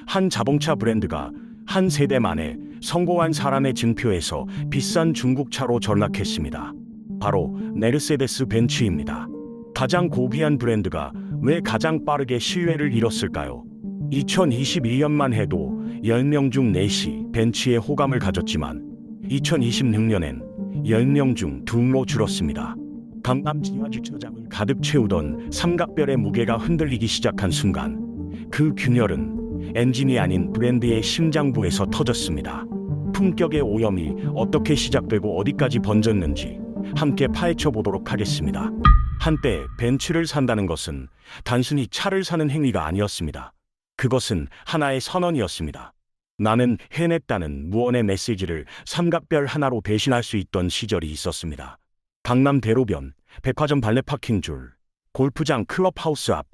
한 자동차 브랜드가 한 세대 만에 성공한 사람의 증표에서 비싼 중국차로 전락했습니다. 바로 메르세데스 벤츠입니다. 가장 고귀한 브랜드가 왜 가장 빠르게 신뢰를 잃었을까요? 2021년만 해도 10명 중 4시 벤츠에 호감을 가졌지만 2026년엔 10명 중 2로 줄었습니다. 강남 지하주차장을 가득 채우던 삼각별의 무게가 흔들리기 시작한 순간 그 균열은 엔진이 아닌 브랜드의 심장부에서 터졌습니다. 품격의 오염이 어떻게 시작되고 어디까지 번졌는지 함께 파헤쳐 보도록 하겠습니다. 한때 벤츠를 산다는 것은 단순히 차를 사는 행위가 아니었습니다. 그것은 하나의 선언이었습니다. 나는 해냈다는 무언의 메시지를 삼각별 하나로 대신할 수 있던 시절이 있었습니다. 강남 대로변, 백화점 발레 파킹 줄, 골프장 클럽하우스 앞,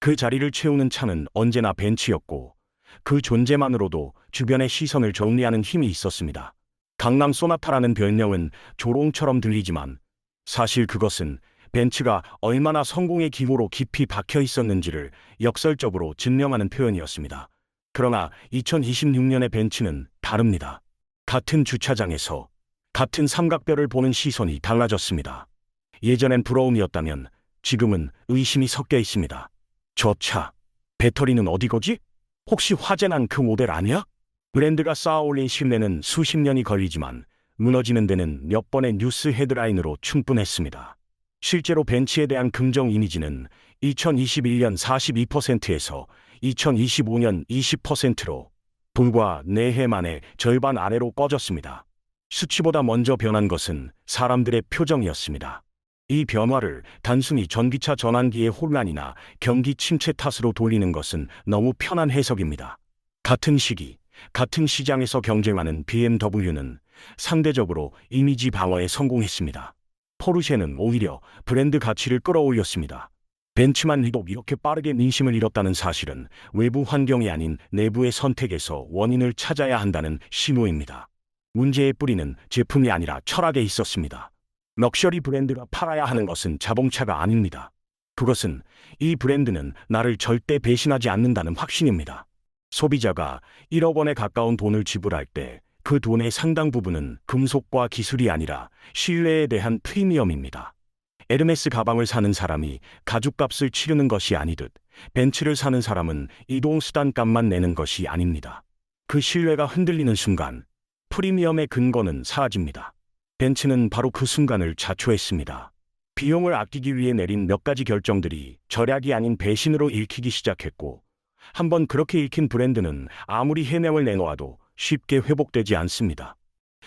그 자리를 채우는 차는 언제나 벤츠였고 그 존재만으로도 주변의 시선을 정리하는 힘이 있었습니다. 강남 소나타라는 별명은 조롱처럼 들리지만 사실 그것은 벤츠가 얼마나 성공의 기모로 깊이 박혀 있었는지를 역설적으로 증명하는 표현이었습니다. 그러나 2026년의 벤츠는 다릅니다. 같은 주차장에서 같은 삼각별을 보는 시선이 달라졌습니다. 예전엔 부러움이었다면 지금은 의심이 섞여 있습니다. 저 차, 배터리는 어디 거지? 혹시 화재난 그 모델 아니야? 브랜드가 쌓아올린 신뢰는 수십 년이 걸리지만 무너지는 데는 몇 번의 뉴스 헤드라인으로 충분했습니다. 실제로 벤츠에 대한 긍정 이미지는 2021년 42%에서 2025년 20%로 불과 4해 만에 절반 아래로 꺼졌습니다. 수치보다 먼저 변한 것은 사람들의 표정이었습니다. 이 변화를 단순히 전기차 전환기의 혼란이나 경기 침체 탓으로 돌리는 것은 너무 편한 해석입니다. 같은 시기, 같은 시장에서 경쟁하는 BMW는 상대적으로 이미지 방어에 성공했습니다. 포르쉐는 오히려 브랜드 가치를 끌어올렸습니다. 벤츠만 유독 이렇게 빠르게 민심을 잃었다는 사실은 외부 환경이 아닌 내부의 선택에서 원인을 찾아야 한다는 신호입니다. 문제의 뿌리는 제품이 아니라 철학에 있었습니다. 럭셔리 브랜드가 팔아야 하는 것은 자동차가 아닙니다. 그것은 이 브랜드는 나를 절대 배신하지 않는다는 확신입니다. 소비자가 1억 원에 가까운 돈을 지불할 때 그 돈의 상당 부분은 금속과 기술이 아니라 신뢰에 대한 프리미엄입니다. 에르메스 가방을 사는 사람이 가죽값을 치르는 것이 아니듯 벤츠를 사는 사람은 이동수단 값만 내는 것이 아닙니다. 그 신뢰가 흔들리는 순간 프리미엄의 근거는 사라집니다. 벤츠는 바로 그 순간을 자초했습니다. 비용을 아끼기 위해 내린 몇 가지 결정들이 절약이 아닌 배신으로 읽히기 시작했고 한번 그렇게 읽힌 브랜드는 아무리 해명을 내놓아도 쉽게 회복되지 않습니다.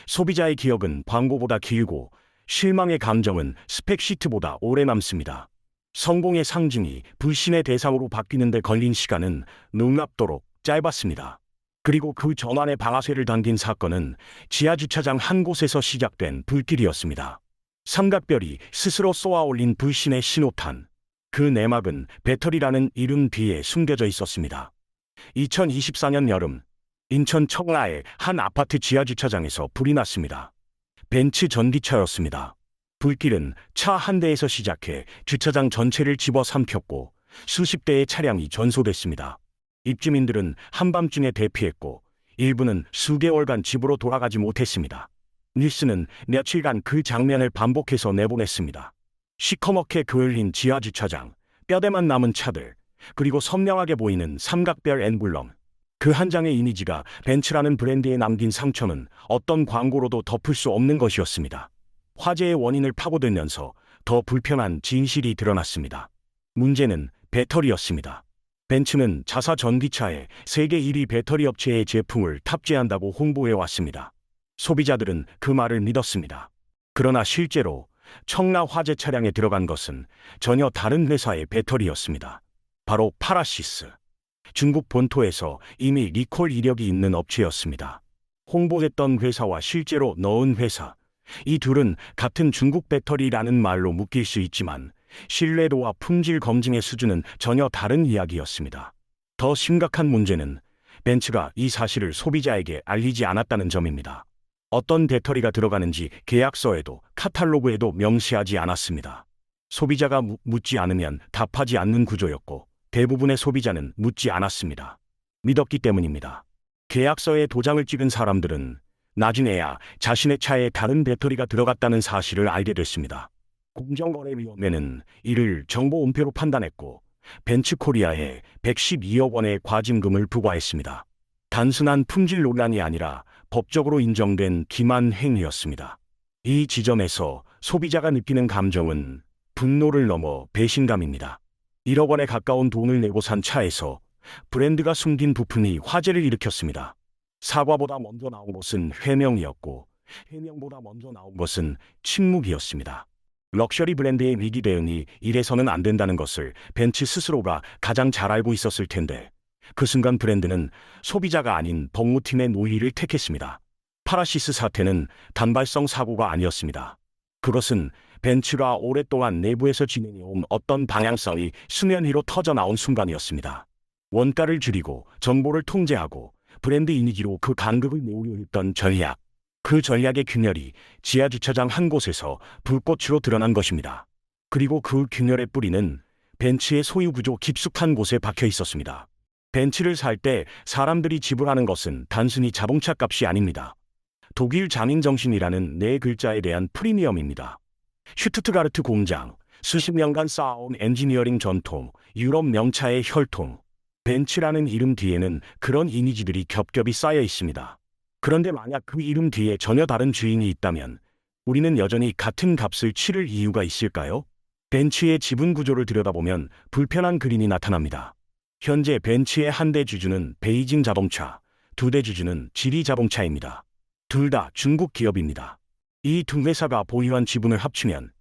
소비자의 기억은 광고보다 길고 실망의 감정은 스펙시트보다 오래 남습니다. 성공의 상징이 불신의 대상으로 바뀌는 데 걸린 시간은 놀랍도록 짧았습니다. 그리고 그 전환의 방아쇠를 당긴 사건은 지하주차장 한 곳에서 시작된 불길이었습니다. 삼각별이 스스로 쏘아올린 불신의 신호탄. 그 내막은 배터리라는 이름 뒤에 숨겨져 있었습니다. 2024년 여름, 인천 청라의 한 아파트 지하주차장에서 불이 났습니다. 벤츠 전기차였습니다. 불길은 차 한 대에서 시작해 주차장 전체를 집어삼켰고 수십 대의 차량이 전소됐습니다. 입주민들은 한밤중에 대피했고 일부는 수개월간 집으로 돌아가지 못했습니다. 뉴스는 며칠간 그 장면을 반복해서 내보냈습니다. 시커멓게 그을린 지하주차장, 뼈대만 남은 차들, 그리고 선명하게 보이는 삼각별 엠블럼. 그 한 장의 이미지가 벤츠라는 브랜드에 남긴 상처는 어떤 광고로도 덮을 수 없는 것이었습니다. 화재의 원인을 파고들면서 더 불편한 진실이 드러났습니다. 문제는 배터리였습니다. 벤츠는 자사 전기차에 세계 1위 배터리 업체의 제품을 탑재한다고 홍보해왔습니다. 소비자들은 그 말을 믿었습니다. 그러나 실제로 청라 화재 차량에 들어간 것은 전혀 다른 회사의 배터리였습니다. 바로 파라시스. 중국 본토에서 이미 리콜 이력이 있는 업체였습니다. 홍보했던 회사와 실제로 넣은 회사, 이 둘은 같은 중국 배터리라는 말로 묶일 수 있지만 신뢰도와 품질 검증의 수준은 전혀 다른 이야기였습니다. 더 심각한 문제는 벤츠가 이 사실을 소비자에게 알리지 않았다는 점입니다. 어떤 배터리가 들어가는지 계약서에도 카탈로그에도 명시하지 않았습니다. 소비자가 묻지 않으면 답하지 않는 구조였고 대부분의 소비자는 묻지 않았습니다. 믿었기 때문입니다. 계약서에 도장을 찍은 사람들은 나중에야 자신의 차에 다른 배터리가 들어갔다는 사실을 알게 됐습니다. 공정거래위원회는 이를 정보 은폐로 판단했고 벤츠 코리아에 112억 원의 과징금을 부과했습니다. 단순한 품질 논란이 아니라 법적으로 인정된 기만 행위였습니다. 이 지점에서 소비자가 느끼는 감정은 분노를 넘어 배신감입니다. 1억 원에 가까운 돈을 내고 산 차에서 브랜드가 숨긴 부품이 화제를 일으켰습니다. 사과보다 먼저 나온 것은 해명이었고 해명보다 먼저 나온 것은 침묵이었습니다. 럭셔리 브랜드의 위기 대응이 이래서는 안 된다는 것을 벤츠 스스로가 가장 잘 알고 있었을 텐데 그 순간 브랜드는 소비자가 아닌 법무팀의 노이를 택했습니다. 파라시스 사태는 단발성 사고가 아니었습니다. 그것은 벤츠가 오랫동안 내부에서 진행해온 어떤 방향성이 수면 위로 터져나온 순간이었습니다. 원가를 줄이고 정보를 통제하고 브랜드 이미지로 그 간극을 메우려 했던 전략. 그 전략의 균열이 지하주차장 한 곳에서 불꽃으로 드러난 것입니다. 그리고 그 균열의 뿌리는 벤츠의 소유 구조 깊숙한 곳에 박혀 있었습니다. 벤츠를 살 때 사람들이 지불하는 것은 단순히 자동차 값이 아닙니다. 독일 장인정신이라는 네 글자에 대한 프리미엄입니다. 슈투트가르트 공장, 수십 년간 쌓아온 엔지니어링 전통, 유럽 명차의 혈통. 벤츠라는 이름 뒤에는 그런 이미지들이 겹겹이 쌓여 있습니다. 그런데 만약 그 이름 뒤에 전혀 다른 주인이 있다면 우리는 여전히 같은 값을 치를 이유가 있을까요? 벤츠의 지분 구조를 들여다보면 불편한 그림이 나타납니다. 현재 벤츠의 한 대 주주는 베이징 자동차, 두 대 주주는 지리 자동차입니다. 둘 다 중국 기업입니다. 이 두 회사가 보유한 지분을 합치면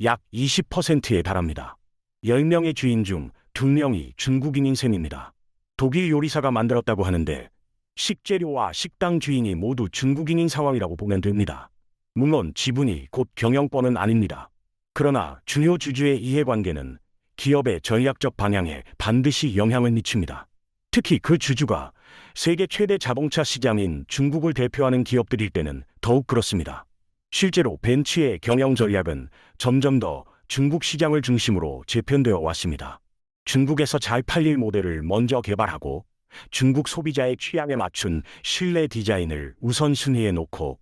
약 20%에 달합니다. 10명의 주인 중 2명이 중국인인 셈입니다. 독일 요리사가 만들었다고 하는데 식재료와 식당 주인이 모두 중국인인 상황이라고 보면 됩니다. 물론 지분이 곧 경영권은 아닙니다. 그러나 중요 주주의 이해관계는 기업의 전략적 방향에 반드시 영향을 미칩니다. 특히 그 주주가 세계 최대 자동차 시장인 중국을 대표하는 기업들일 때는 더욱 그렇습니다. 실제로 벤츠의 경영 전략은 점점 더 중국 시장을 중심으로 재편되어 왔습니다. 중국에서 잘 팔릴 모델을 먼저 개발하고 중국 소비자의 취향에 맞춘 실내 디자인을 우선순위에 놓고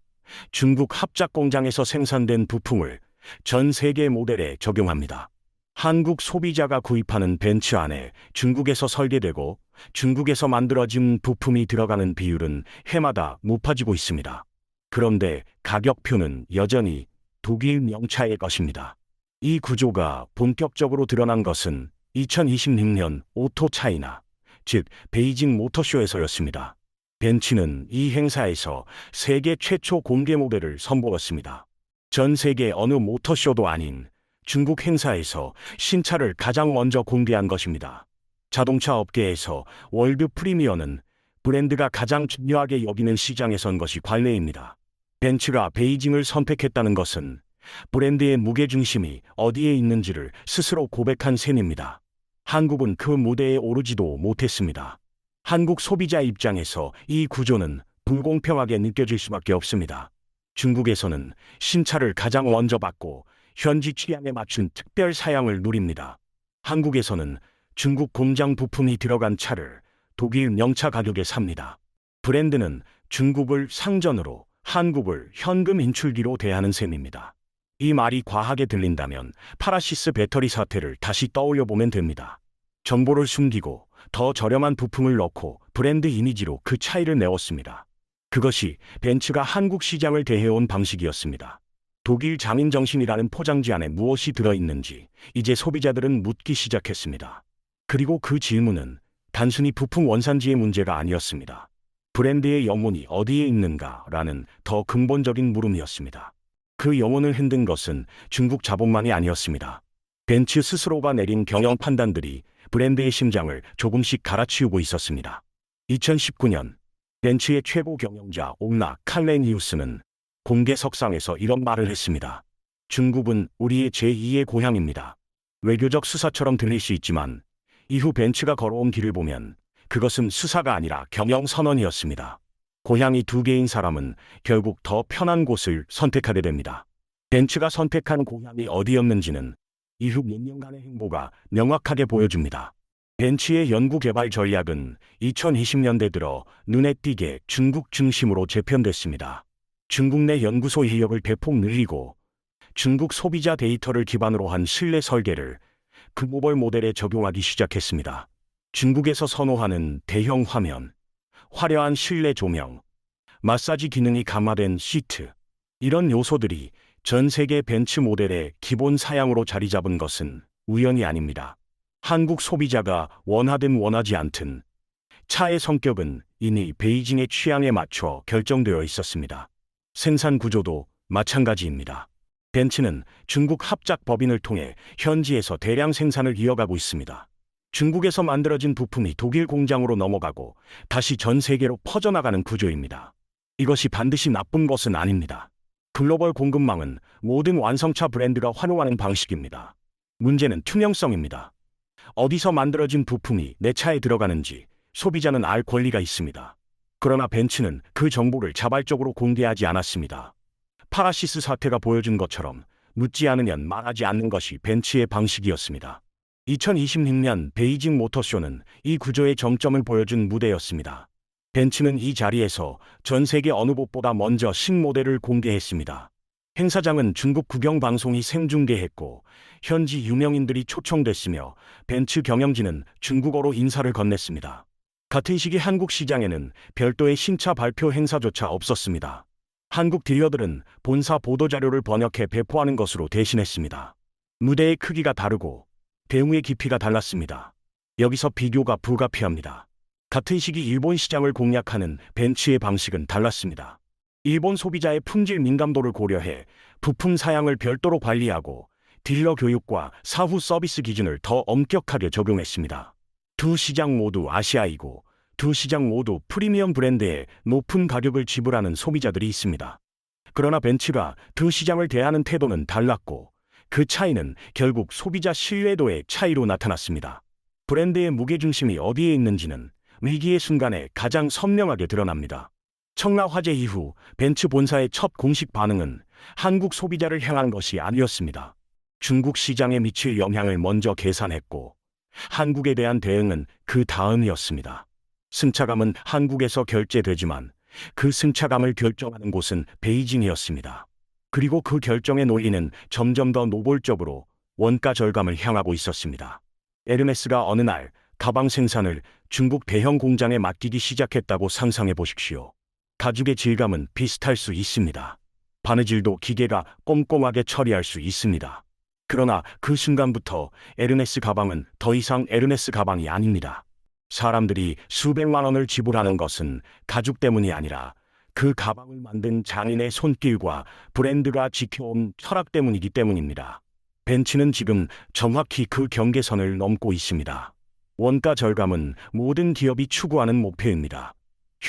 중국 합작 공장에서 생산된 부품을 전 세계 모델에 적용합니다. 한국 소비자가 구입하는 벤츠 안에 중국에서 설계되고 중국에서 만들어진 부품이 들어가는 비율은 해마다 높아지고 있습니다. 그런데 가격표는 여전히 독일 명차의 것입니다. 이 구조가 본격적으로 드러난 것은 2026년 오토 차이나, 즉 베이징 모터쇼에서였습니다. 벤츠는 이 행사에서 세계 최초 공개 모델을 선보였습니다. 전 세계 어느 모터쇼도 아닌 중국 행사에서 신차를 가장 먼저 공개한 것입니다. 자동차 업계에서 월드 프리미어는 브랜드가 가장 중요하게 여기는 시장에 선 것이 관례입니다. 벤츠가 베이징을 선택했다는 것은 브랜드의 무게중심이 어디에 있는지를 스스로 고백한 셈입니다. 한국은 그 무대에 오르지도 못했습니다. 한국 소비자 입장에서 이 구조는 불공평하게 느껴질 수밖에 없습니다. 중국에서는 신차를 가장 먼저 받고 현지 취향에 맞춘 특별 사양을 누립니다. 한국에서는 중국 공장 부품이 들어간 차를 독일 명차 가격에 삽니다. 브랜드는 중국을 상전으로 한국을 현금 인출기로 대하는 셈입니다. 이 말이 과하게 들린다면 파라시스 배터리 사태를 다시 떠올려 보면 됩니다. 정보를 숨기고 더 저렴한 부품을 넣고 브랜드 이미지로 그 차이를 내었습니다. 그것이 벤츠가 한국 시장을 대해온 방식이었습니다. 독일 장인정신이라는 포장지 안에 무엇이 들어있는지 이제 소비자들은 묻기 시작했습니다. 그리고 그 질문은 단순히 부품 원산지의 문제가 아니었습니다. 브랜드의 영혼이 어디에 있는가라는 더 근본적인 물음이었습니다. 그 영혼을 흔든 것은 중국 자본만이 아니었습니다. 벤츠 스스로가 내린 경영 판단들이 브랜드의 심장을 조금씩 갈아치우고 있었습니다. 2019년 벤츠의 최고 경영자 옴나 칼레니우스는 공개석상에서 이런 말을 했습니다. 중국은 우리의 제2의 고향입니다. 외교적 수사처럼 들릴 수 있지만 이후 벤츠가 걸어온 길을 보면 그것은 수사가 아니라 경영 선언이었습니다. 고향이 두 개인 사람은 결국 더 편한 곳을 선택하게 됩니다. 벤츠가 선택한 고향이 어디였는지는 이후 몇 년간의 행보가 명확하게 보여줍니다. 벤츠의 연구개발 전략은 2020년대 들어 눈에 띄게 중국 중심으로 재편됐습니다. 중국 내 연구소 인력을 대폭 늘리고 중국 소비자 데이터를 기반으로 한 실내 설계를 글로벌 모델에 적용하기 시작했습니다. 중국에서 선호하는 대형 화면, 화려한 실내 조명, 마사지 기능이 감화된 시트, 이런 요소들이 전 세계 벤츠 모델의 기본 사양으로 자리 잡은 것은 우연이 아닙니다. 한국 소비자가 원하든 원하지 않든 차의 성격은 이미 베이징의 취향에 맞춰 결정되어 있었습니다. 생산 구조도 마찬가지입니다. 벤츠는 중국 합작 법인을 통해 현지에서 대량 생산을 이어가고 있습니다. 중국에서 만들어진 부품이 독일 공장으로 넘어가고 다시 전 세계로 퍼져나가는 구조입니다. 이것이 반드시 나쁜 것은 아닙니다. 글로벌 공급망은 모든 완성차 브랜드가 환호하는 방식입니다. 문제는 투명성입니다. 어디서 만들어진 부품이 내 차에 들어가는지 소비자는 알 권리가 있습니다. 그러나 벤츠는 그 정보를 자발적으로 공개하지 않았습니다. 파라시스 사태가 보여준 것처럼 묻지 않으면 말하지 않는 것이 벤츠의 방식이었습니다. 2026년 베이징 모터쇼는 이 구조의 정점을 보여준 무대였습니다. 벤츠는 이 자리에서 전 세계 어느 곳보다 먼저 신모델을 공개했습니다. 행사장은 중국 국영방송이 생중계했고 현지 유명인들이 초청됐으며 벤츠 경영진은 중국어로 인사를 건넸습니다. 같은 시기 한국 시장에는 별도의 신차 발표 행사조차 없었습니다. 한국 딜러들은 본사 보도자료를 번역해 배포하는 것으로 대신했습니다. 무대의 크기가 다르고 대응의 깊이가 달랐습니다. 여기서 비교가 불가피합니다. 같은 시기 일본 시장을 공략하는 벤츠의 방식은 달랐습니다. 일본 소비자의 품질 민감도를 고려해 부품 사양을 별도로 관리하고 딜러 교육과 사후 서비스 기준을 더 엄격하게 적용했습니다. 두 시장 모두 아시아이고 두 시장 모두 프리미엄 브랜드에 높은 가격을 지불하는 소비자들이 있습니다. 그러나 벤츠가 두 시장을 대하는 태도는 달랐고 그 차이는 결국 소비자 신뢰도의 차이로 나타났습니다. 브랜드의 무게중심이 어디에 있는지는 위기의 순간에 가장 선명하게 드러납니다. 청라 화재 이후 벤츠 본사의 첫 공식 반응은 한국 소비자를 향한 것이 아니었습니다. 중국 시장에 미칠 영향을 먼저 계산했고 한국에 대한 대응은 그 다음이었습니다. 승차감은 한국에서 결제되지만 그 승차감을 결정하는 곳은 베이징이었습니다. 그리고 그 결정의 논리는 점점 더 노골적으로 원가 절감을 향하고 있었습니다. 에르메스가 어느 날 가방 생산을 중국 대형 공장에 맡기기 시작했다고 상상해 보십시오. 가죽의 질감은 비슷할 수 있습니다. 바느질도 기계가 꼼꼼하게 처리할 수 있습니다. 그러나 그 순간부터 에르메스 가방은 더 이상 에르메스 가방이 아닙니다. 사람들이 수백만 원을 지불하는 것은 가죽 때문이 아니라 그 가방을 만든 장인의 손길과 브랜드가 지켜온 철학 때문이기 때문입니다. 벤츠는 지금 정확히 그 경계선을 넘고 있습니다. 원가 절감은 모든 기업이 추구하는 목표입니다.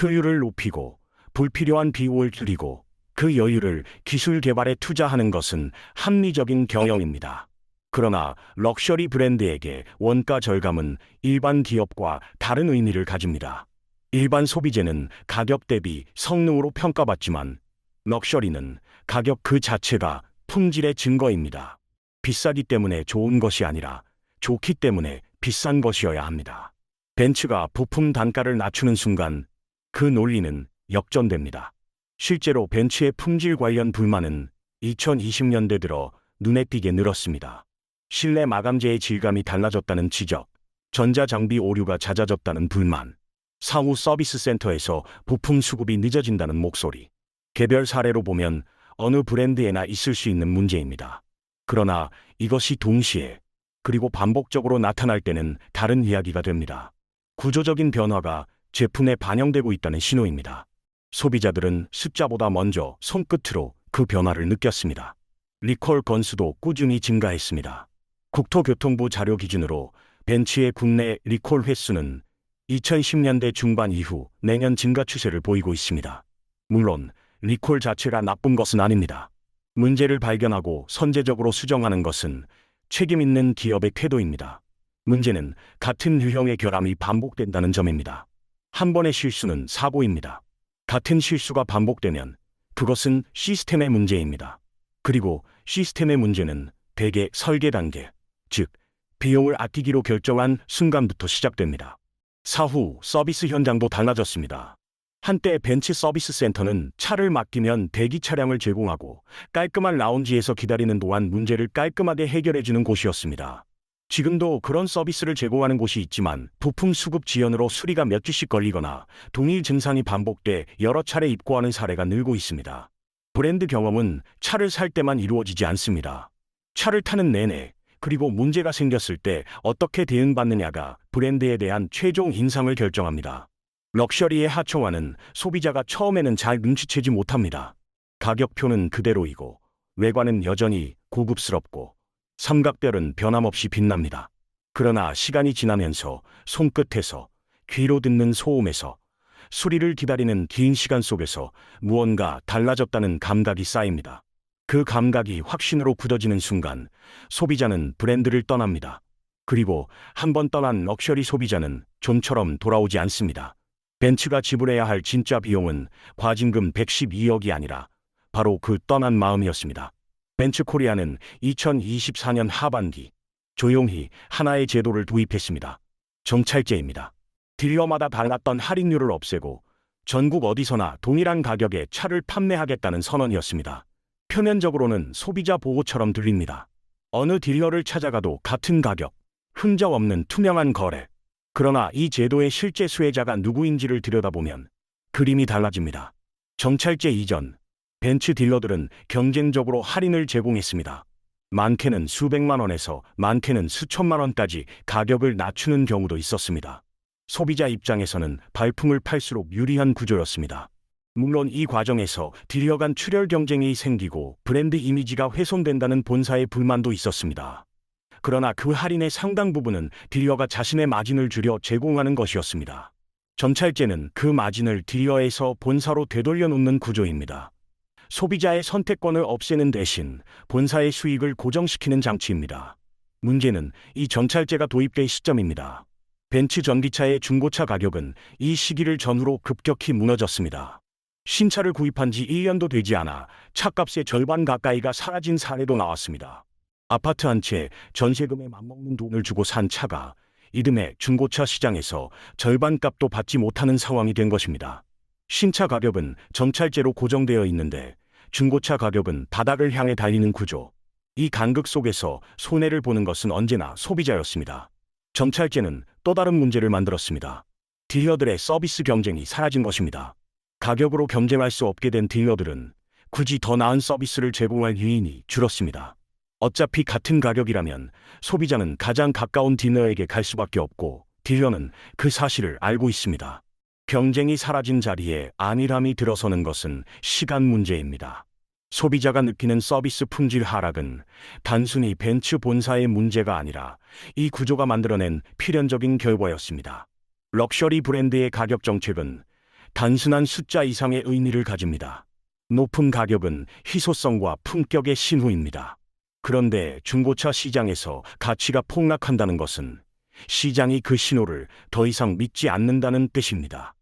효율을 높이고 불필요한 비용을 줄이고 그 여유를 기술 개발에 투자하는 것은 합리적인 경영입니다. 그러나 럭셔리 브랜드에게 원가 절감은 일반 기업과 다른 의미를 가집니다. 일반 소비재는 가격 대비 성능으로 평가받지만 럭셔리는 가격 그 자체가 품질의 증거입니다. 비싸기 때문에 좋은 것이 아니라 좋기 때문에 비싼 것이어야 합니다. 벤츠가 부품 단가를 낮추는 순간 그 논리는 역전됩니다. 실제로 벤츠의 품질 관련 불만은 2020년대 들어 눈에 띄게 늘었습니다. 실내 마감재의 질감이 달라졌다는 지적, 전자장비 오류가 잦아졌다는 불만, 사후 서비스 센터에서 부품 수급이 늦어진다는 목소리. 개별 사례로 보면 어느 브랜드에나 있을 수 있는 문제입니다. 그러나 이것이 동시에 그리고 반복적으로 나타날 때는 다른 이야기가 됩니다. 구조적인 변화가 제품에 반영되고 있다는 신호입니다. 소비자들은 숫자보다 먼저 손끝으로 그 변화를 느꼈습니다. 리콜 건수도 꾸준히 증가했습니다. 국토교통부 자료 기준으로 벤츠의 국내 리콜 횟수는 2010년대 중반 이후 내년 증가 추세를 보이고 있습니다. 물론 리콜 자체가 나쁜 것은 아닙니다. 문제를 발견하고 선제적으로 수정하는 것은 책임 있는 기업의 태도입니다. 문제는 같은 유형의 결함이 반복된다는 점입니다. 한 번의 실수는 사고입니다. 같은 실수가 반복되면 그것은 시스템의 문제입니다. 그리고 시스템의 문제는 대개 설계 단계, 즉 비용을 아끼기로 결정한 순간부터 시작됩니다. 사후 서비스 현장도 달라졌습니다. 한때 벤츠 서비스 센터는 차를 맡기면 대기 차량을 제공하고 깔끔한 라운지에서 기다리는 동안 문제를 깔끔하게 해결해주는 곳이었습니다. 지금도 그런 서비스를 제공하는 곳이 있지만 부품 수급 지연으로 수리가 몇 주씩 걸리거나 동일 증상이 반복돼 여러 차례 입고하는 사례가 늘고 있습니다. 브랜드 경험은 차를 살 때만 이루어지지 않습니다. 차를 타는 내내, 그리고 문제가 생겼을 때 어떻게 대응받느냐가 브랜드에 대한 최종 인상을 결정합니다. 럭셔리의 하청화는 소비자가 처음에는 잘 눈치채지 못합니다. 가격표는 그대로이고 외관은 여전히 고급스럽고 삼각대는 변함없이 빛납니다. 그러나 시간이 지나면서 손끝에서, 귀로 듣는 소음에서, 수리를 기다리는 긴 시간 속에서 무언가 달라졌다는 감각이 쌓입니다. 그 감각이 확신으로 굳어지는 순간 소비자는 브랜드를 떠납니다. 그리고 한번 떠난 럭셔리 소비자는 좀처럼 돌아오지 않습니다. 벤츠가 지불해야 할 진짜 비용은 과징금 112억이 아니라 바로 그 떠난 마음이었습니다. 벤츠 코리아는 2024년 하반기 조용히 하나의 제도를 도입했습니다. 정찰제입니다. 딜러마다 달랐던 할인율을 없애고 전국 어디서나 동일한 가격에 차를 판매하겠다는 선언이었습니다. 표면적으로는 소비자 보호처럼 들립니다. 어느 딜러를 찾아가도 같은 가격, 흔적 없는 투명한 거래. 그러나 이 제도의 실제 수혜자가 누구인지를 들여다보면 그림이 달라집니다. 정찰제 이전, 벤츠 딜러들은 경쟁적으로 할인을 제공했습니다. 많게는 수백만 원에서 많게는 수천만 원까지 가격을 낮추는 경우도 있었습니다. 소비자 입장에서는 발품을 팔수록 유리한 구조였습니다. 물론 이 과정에서 딜러 간 출혈 경쟁이 생기고 브랜드 이미지가 훼손된다는 본사의 불만도 있었습니다. 그러나 그 할인의 상당 부분은 딜러가 자신의 마진을 줄여 제공하는 것이었습니다. 정찰제는 그 마진을 딜러에서 본사로 되돌려 놓는 구조입니다. 소비자의 선택권을 없애는 대신 본사의 수익을 고정시키는 장치입니다. 문제는 이 정찰제가 도입될 시점입니다. 벤츠 전기차의 중고차 가격은 이 시기를 전후로 급격히 무너졌습니다. 신차를 구입한 지 1년도 되지 않아 차값의 절반 가까이가 사라진 사례도 나왔습니다. 아파트 한 채 전세금에 맞먹는 돈을 주고 산 차가 이듬해 중고차 시장에서 절반 값도 받지 못하는 상황이 된 것입니다. 신차 가격은 정찰제로 고정되어 있는데 중고차 가격은 바닥을 향해 달리는 구조. 이 간극 속에서 손해를 보는 것은 언제나 소비자였습니다. 정찰제는 또 다른 문제를 만들었습니다. 딜러들의 서비스 경쟁이 사라진 것입니다. 가격으로 경쟁할 수 없게 된 딜러들은 굳이 더 나은 서비스를 제공할 유인이 줄었습니다. 어차피 같은 가격이라면 소비자는 가장 가까운 딜러에게 갈 수밖에 없고 딜러는 그 사실을 알고 있습니다. 경쟁이 사라진 자리에 안일함이 들어서는 것은 시간 문제입니다. 소비자가 느끼는 서비스 품질 하락은 단순히 벤츠 본사의 문제가 아니라 이 구조가 만들어낸 필연적인 결과였습니다. 럭셔리 브랜드의 가격 정책은 단순한 숫자 이상의 의미를 가집니다. 높은 가격은 희소성과 품격의 신호입니다. 그런데 중고차 시장에서 가치가 폭락한다는 것은 시장이 그 신호를 더 이상 믿지 않는다는 뜻입니다.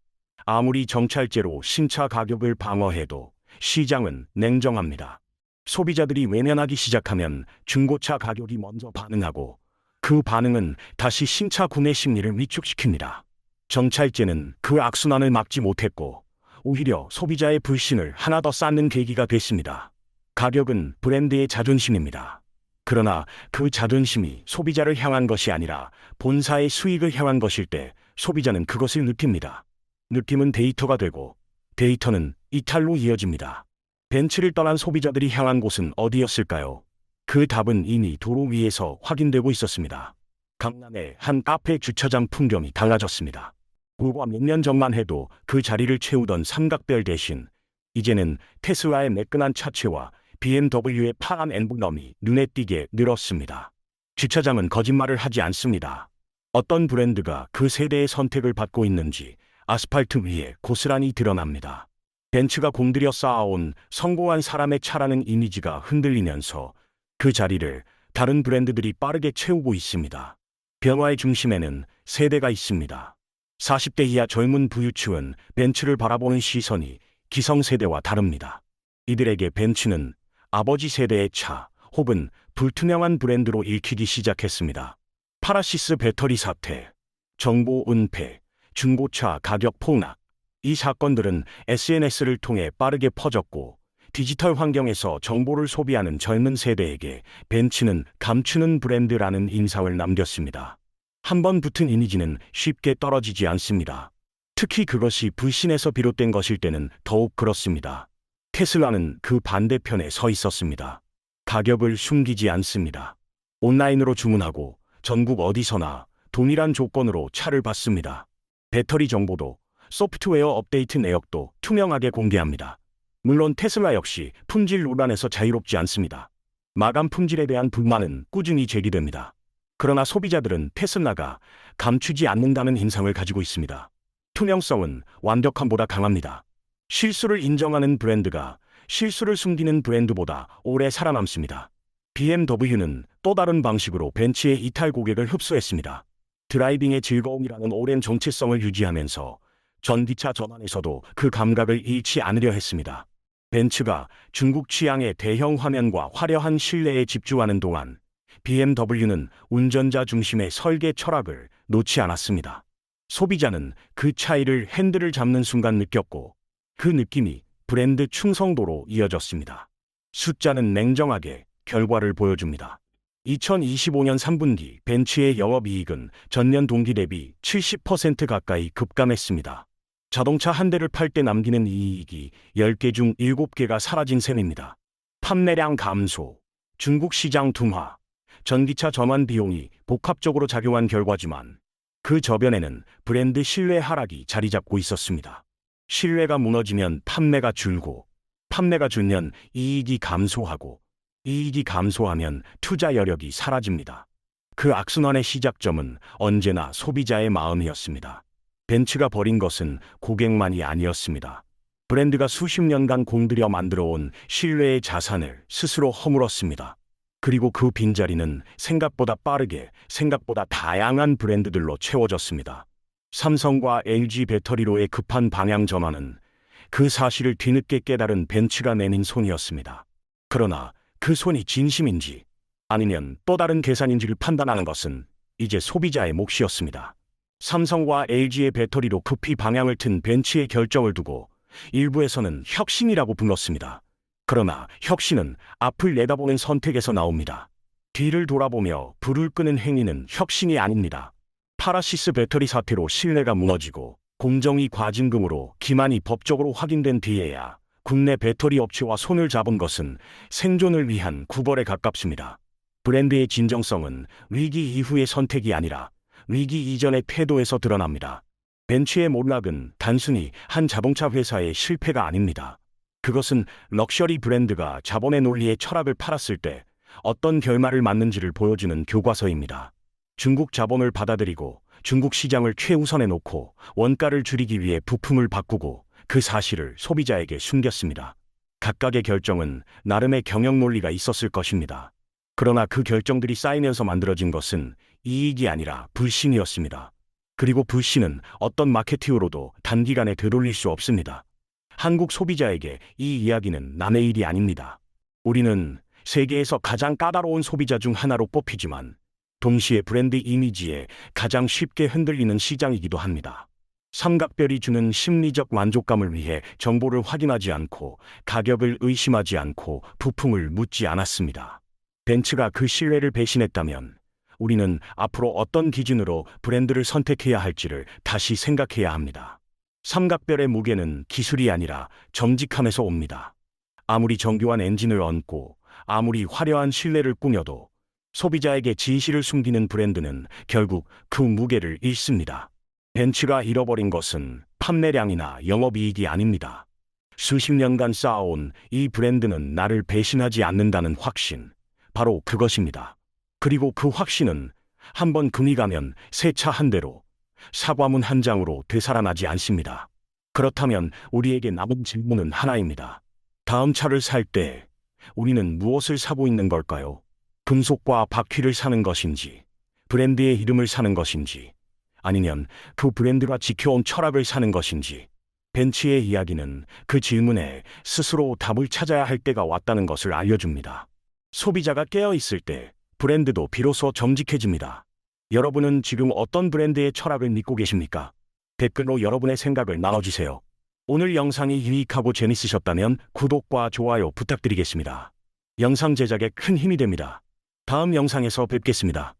아무리 정찰제로 신차 가격을 방어해도 시장은 냉정합니다. 소비자들이 외면하기 시작하면 중고차 가격이 먼저 반응하고 그 반응은 다시 신차 구매 심리를 위축시킵니다. 정찰제는 그 악순환을 막지 못했고 오히려 소비자의 불신을 하나 더 쌓는 계기가 됐습니다. 가격은 브랜드의 자존심입니다. 그러나 그 자존심이 소비자를 향한 것이 아니라 본사의 수익을 향한 것일 때 소비자는 그것을 느낍니다. 느낌은 데이터가 되고 데이터는 이탈로 이어집니다. 벤츠를 떠난 소비자들이 향한 곳은 어디였을까요? 그 답은 이미 도로 위에서 확인되고 있었습니다. 강남의 한 카페 주차장 풍경이 달라졌습니다. 불과 몇 년 전만 해도 그 자리를 채우던 삼각별 대신 이제는 테슬라의 매끈한 차체와 BMW의 파란 엠블럼이 눈에 띄게 늘었습니다. 주차장은 거짓말을 하지 않습니다. 어떤 브랜드가 그 세대의 선택을 받고 있는지 아스팔트 위에 고스란히 드러납니다. 벤츠가 공들여 쌓아온 성공한 사람의 차라는 이미지가 흔들리면서 그 자리를 다른 브랜드들이 빠르게 채우고 있습니다. 변화의 중심에는 세대가 있습니다. 40대 이하 젊은 부유층은 벤츠를 바라보는 시선이 기성세대와 다릅니다. 이들에게 벤츠는 아버지 세대의 차 혹은 불투명한 브랜드로 읽히기 시작했습니다. 파라시스 배터리 사태, 정보 은폐, 중고차 가격 폭락. 이 사건들은 SNS를 통해 빠르게 퍼졌고 디지털 환경에서 정보를 소비하는 젊은 세대에게 벤츠는 감추는 브랜드라는 인상을 남겼습니다. 한번 붙은 이미지는 쉽게 떨어지지 않습니다. 특히 그것이 불신에서 비롯된 것일 때는 더욱 그렇습니다. 테슬라는 그 반대편에 서 있었습니다. 가격을 숨기지 않습니다. 온라인으로 주문하고 전국 어디서나 동일한 조건으로 차를 받습니다. 배터리 정보도 소프트웨어 업데이트 내역도 투명하게 공개합니다. 물론 테슬라 역시 품질 논란에서 자유롭지 않습니다. 마감 품질에 대한 불만은 꾸준히 제기됩니다. 그러나 소비자들은 테슬라가 감추지 않는다는 인상을 가지고 있습니다. 투명성은 완벽함보다 강합니다. 실수를 인정하는 브랜드가 실수를 숨기는 브랜드보다 오래 살아남습니다. BMW는 또 다른 방식으로 벤츠의 이탈 고객을 흡수했습니다. 드라이빙의 즐거움이라는 오랜 정체성을 유지하면서 전기차 전환에서도 그 감각을 잃지 않으려 했습니다. 벤츠가 중국 취향의 대형 화면과 화려한 실내에 집중하는 동안 BMW는 운전자 중심의 설계 철학을 놓지 않았습니다. 소비자는 그 차이를 핸들을 잡는 순간 느꼈고 그 느낌이 브랜드 충성도로 이어졌습니다. 숫자는 냉정하게 결과를 보여줍니다. 2025년 3분기 벤츠의 영업이익은 전년 동기 대비 70% 가까이 급감했습니다. 자동차 한 대를 팔 때 남기는 이익이 10개 중 7개가 사라진 셈입니다. 판매량 감소, 중국 시장 둔화, 전기차 전환 비용이 복합적으로 작용한 결과지만 그 저변에는 브랜드 신뢰 하락이 자리 잡고 있었습니다. 신뢰가 무너지면 판매가 줄고, 판매가 줄면 이익이 감소하고, 이익이 감소하면 투자 여력이 사라집니다. 그 악순환의 시작점은 언제나 소비자의 마음이었습니다. 벤츠가 버린 것은 고객만이 아니었습니다. 브랜드가 수십 년간 공들여 만들어온 신뢰의 자산을 스스로 허물었습니다. 그리고 그 빈자리는 생각보다 빠르게, 생각보다 다양한 브랜드들로 채워졌습니다. 삼성과 LG 배터리로의 급한 방향 전환은 그 사실을 뒤늦게 깨달은 벤츠가 내민 손이었습니다. 그러나 그 손이 진심인지 아니면 또 다른 계산인지를 판단하는 것은 이제 소비자의 몫이었습니다. 삼성과 LG의 배터리로 급히 방향을 튼 벤츠의 결정을 두고 일부에서는 혁신이라고 불렀습니다. 그러나 혁신은 앞을 내다보는 선택에서 나옵니다. 뒤를 돌아보며 불을 끄는 행위는 혁신이 아닙니다. 파라시스 배터리 사태로 신뢰가 무너지고 공정위 과징금으로 기만이 법적으로 확인된 뒤에야 국내 배터리 업체와 손을 잡은 것은 생존을 위한 구벌에 가깝습니다. 브랜드의 진정성은 위기 이후의 선택이 아니라 위기 이전의 태도에서 드러납니다. 벤츠의 몰락은 단순히 한 자동차 회사의 실패가 아닙니다. 그것은 럭셔리 브랜드가 자본의 논리의 철학을 팔았을 때 어떤 결말을 맞는지를 보여주는 교과서입니다. 중국 자본을 받아들이고 중국 시장을 최우선에 놓고 원가를 줄이기 위해 부품을 바꾸고 그 사실을 소비자에게 숨겼습니다. 각각의 결정은 나름의 경영 논리가 있었을 것입니다. 그러나 그 결정들이 쌓이면서 만들어진 것은 이익이 아니라 불신이었습니다. 그리고 불신은 어떤 마케팅으로도 단기간에 되돌릴 수 없습니다. 한국 소비자에게 이 이야기는 남의 일이 아닙니다. 우리는 세계에서 가장 까다로운 소비자 중 하나로 뽑히지만 동시에 브랜드 이미지에 가장 쉽게 흔들리는 시장이기도 합니다. 삼각별이 주는 심리적 만족감을 위해 정보를 확인하지 않고 가격을 의심하지 않고 부품을 묻지 않았습니다. 벤츠가 그 신뢰를 배신했다면 우리는 앞으로 어떤 기준으로 브랜드를 선택해야 할지를 다시 생각해야 합니다. 삼각별의 무게는 기술이 아니라 정직함에서 옵니다. 아무리 정교한 엔진을 얹고 아무리 화려한 실내를 꾸며도 소비자에게 진실을 숨기는 브랜드는 결국 그 무게를 잃습니다. 벤츠가 잃어버린 것은 판매량이나 영업이익이 아닙니다. 수십 년간 쌓아온 이 브랜드는 나를 배신하지 않는다는 확신, 바로 그것입니다. 그리고 그 확신은 한번 금이 가면 새 차 한 대로, 사과문 한 장으로 되살아나지 않습니다. 그렇다면 우리에게 남은 질문은 하나입니다. 다음 차를 살 때 우리는 무엇을 사고 있는 걸까요? 금속과 바퀴를 사는 것인지, 브랜드의 이름을 사는 것인지, 아니면 그 브랜드가 지켜온 철학을 사는 것인지. 벤츠의 이야기는 그 질문에 스스로 답을 찾아야 할 때가 왔다는 것을 알려줍니다. 소비자가 깨어 있을 때 브랜드도 비로소 정직해집니다. 여러분은 지금 어떤 브랜드의 철학을 믿고 계십니까? 댓글로 여러분의 생각을 나눠주세요. 오늘 영상이 유익하고 재밌으셨다면 구독과 좋아요 부탁드리겠습니다. 영상 제작에 큰 힘이 됩니다. 다음 영상에서 뵙겠습니다.